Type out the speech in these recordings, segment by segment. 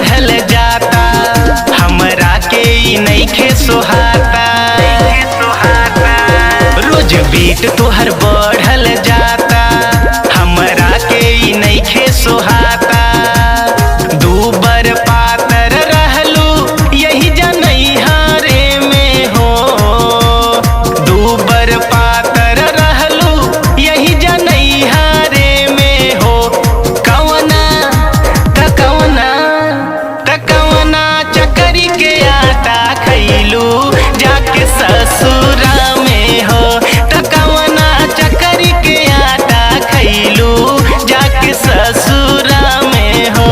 बढ़ल जाता, हमरा के ई नइखे सोहाता। रोज बीट तोहर बढ़ल जाता, हमरा के ई नइखे सोहाता। दूबर पातर रहलू यही जनैहारे में हो, दूबर पातर रहलू यही जनैहारे में हो। कवना तकवना चकरी के आटा खैलू जाके ससुरा में हो। तकवना चकरी के आटा खैलू जाके ससुरा में हो।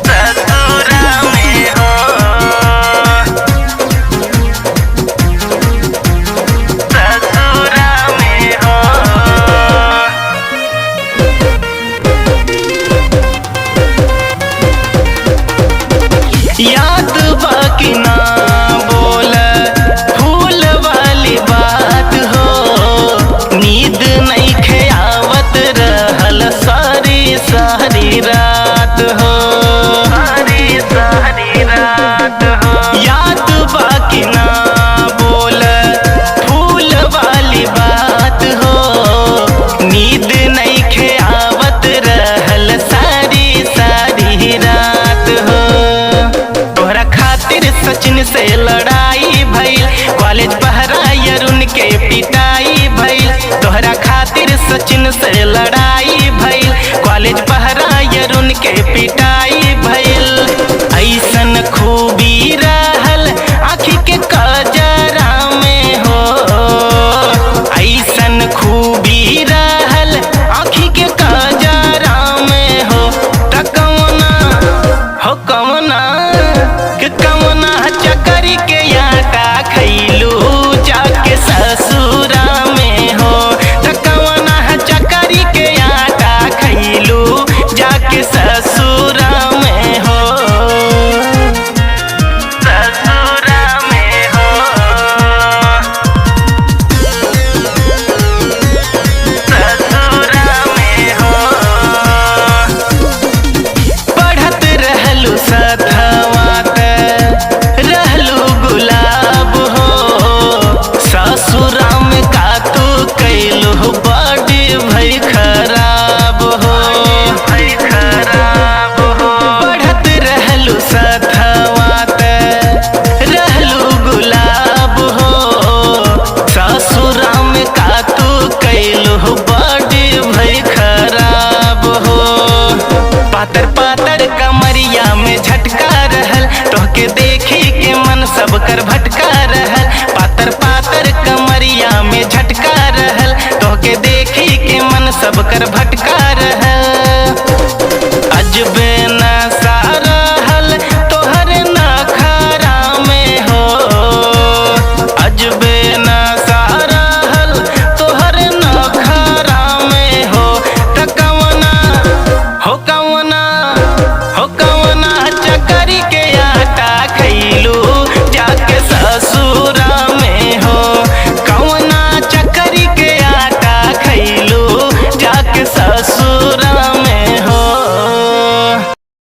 ससुरा में हो, ससुरा में हो। याद बाकी ना बोल फूल वाली बात हो, नींद नइखे आवत रहल सारी सारी रात हो, सारी सारी रात हो। याद बाकी ना बोल फूल वाली बात हो, नींद नइखे आवत रहल सारी सारी रात हो। तोहरा खातिर सचिन से लड़ाई भइल, कॉलेज पहरा अरुण के पिटाई भइल। तोहरा खातिर सचिन से लड़ाई भइल, कॉलेज पहरा अरुण के पिटाई भइल। ऐसन खूबी रहल आँखी के कजरा में हो, ऐसन खूबी रहल आँखी के कजरा में हो। तकवना हो कवना चकरी के आटा खैलू जाके ससुरा में हो। तकवना चकरी के आटा खैलू जाके ससुरा में हो। ससुरा में हो, ससुरा में हो। पढ़त रहलू सथवात रहलू गुलाब हो, ससुरा में का तू कैलू बड़ी भई खराब हो, भई खराब हो। पढ़त रहलू सथवात रहलू गुलाब हो, ससुरा में का तू कैलू बड़ी भई खराब हो। पातर पातर कमरिया में झटका रहल, तोहके देखी के मन सब कर भटका रहल। पातर पातर कमरिया में झटका रहल, तोहके देखी के मन सब कर भटका